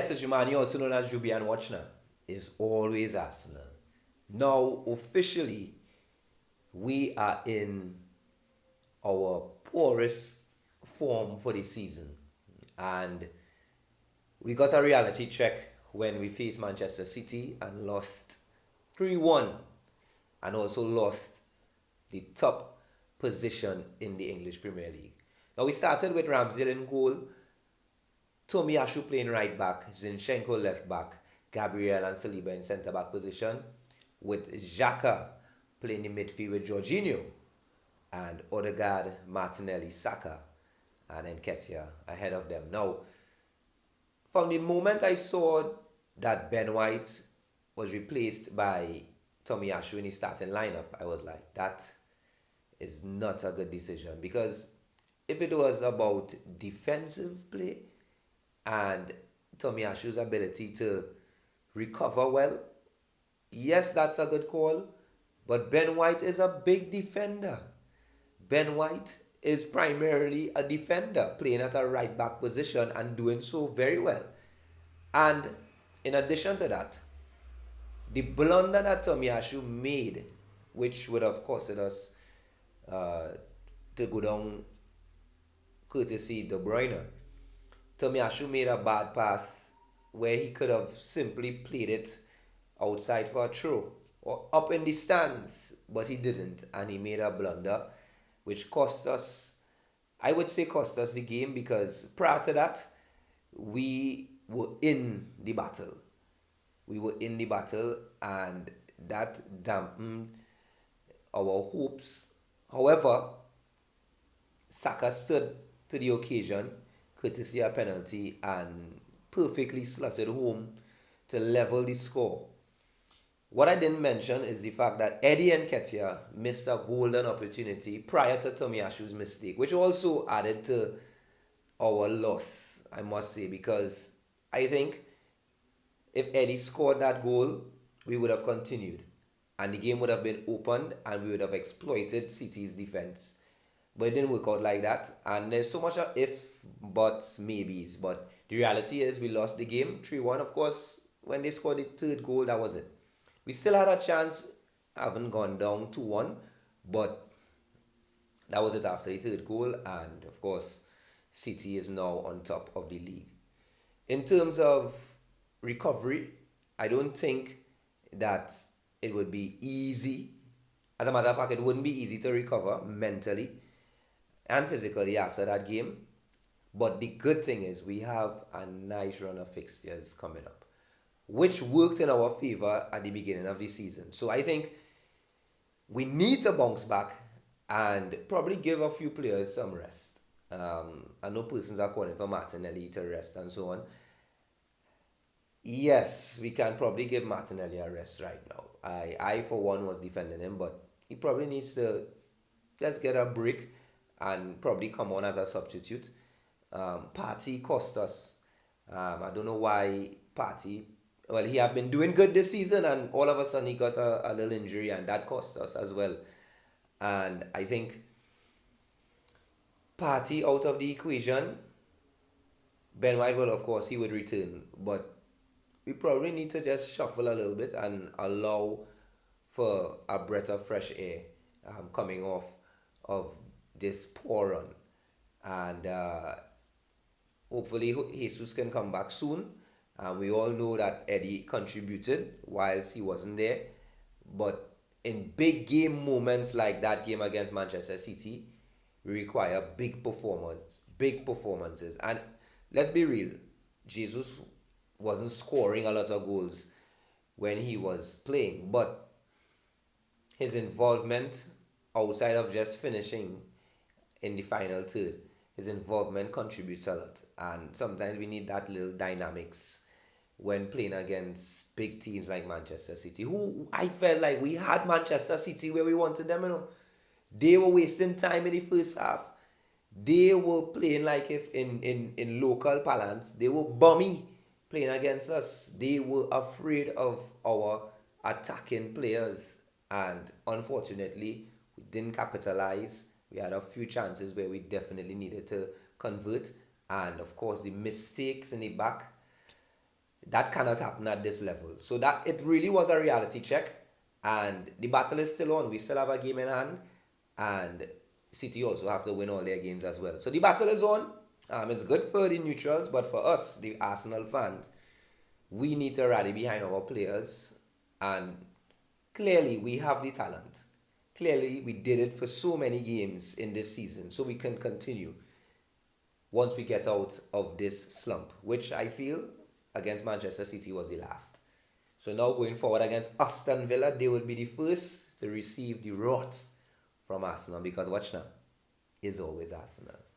Saint-Germain, also known as Jubian Watchner, is always Arsenal. Now, officially, we are in our poorest form for the season. And we got a reality check when we faced Manchester City and lost 3-1 and also lost the top position in the English Premier League. Now, we started with Ramsdale in goal, Tomiyasu playing right back, Zinchenko left back, Gabriel and Saliba in centre back position, with Xhaka playing in midfield with Jorginho, and Odegaard, Martinelli, Saka, and Nketiah ahead of them. Now, from the moment I saw that Ben White was replaced by Tomiyasu in his starting lineup, I was like, that is not a good decision. Because if it was about defensive play and Tomiyasu's ability to recover well, yes, that's a good call. But Ben White is a big defender. Ben White is primarily a defender, playing at a right back position and doing so very well. And in addition to that, the blunder that Tomiyasu made, which would have costed us uh, to go down courtesy De Bruyne, Tomiyasu made a bad pass where he could have simply played it outside for a throw or up in the stands, but he didn't, and he made a blunder, which cost us. I would say cost us the game because prior to that, we were in the battle. We were in the battle, and that dampened our hopes. However, Saka stood to the occasion, courtesy a penalty, and perfectly slotted home to level the score. What I didn't mention is the fact that Eddie Nketiah missed a golden opportunity prior to Tomiyasu's mistake, which also added to our loss, I must say, because I think if Eddie scored that goal, we would have continued. And the game would have been opened and we would have exploited City's defense. But it didn't work out like that. And there's so much of if, buts, maybes. But the reality is we lost the game 3-1. Of course, when they scored the third goal, that was it. We still had a chance, haven't gone down 2-1. But that was it after the third goal. And of course, City is now on top of the league. In terms of recovery, I don't think that it would be easy. As a matter of fact, it wouldn't be easy to recover mentally and physically after that game. But the good thing is we have a nice run of fixtures coming up, which worked in our favor at the beginning of the season. So I think we need to bounce back and probably give a few players some rest. I know persons are calling for Martinelli to rest and so on. Yes, we can probably give Martinelli a rest right now. I for one was defending him, but he probably needs to just get a break and probably come on as a substitute. Partey cost us. I don't know why Partey. Well, he had been doing good this season, and all of a sudden he got a little injury, and that cost us as well. And I think Partey out of the equation, Ben White will, of course, he would return, but we probably need to just shuffle a little bit and allow for a breath of fresh air coming off of this poor run. And hopefully Jesus can come back soon. We all know that Eddie contributed whilst he wasn't there. But in big game moments like that game against Manchester City, we require big performances. And let's be real, Jesus wasn't scoring a lot of goals when he was playing, but his involvement outside of just finishing in the final third, his involvement contributes a lot. And sometimes we need that little dynamics when playing against big teams like Manchester City, who I felt like we had Manchester City where we wanted them. They were wasting time in the first half. They were playing like if in local parlance, they were bummy playing against us. They were afraid of our attacking players. And unfortunately, we didn't capitalize. We had a few chances where we definitely needed to convert. And of course, the mistakes in the back. that cannot happen at this level. So that it really was a reality check, and the battle is still on. We still have a game in hand, and City also have to win all their games as well. So the battle is on. It's good for the neutrals, but for us, the Arsenal fans, we need to rally behind our players, and clearly we have the talent. Clearly, we did it for so many games in this season, so we can continue once we get out of this slump, which I feel against Manchester City was the last. So now going forward against Aston Villa, they will be the first to receive the wrath from Arsenal because watch now, is always Arsenal.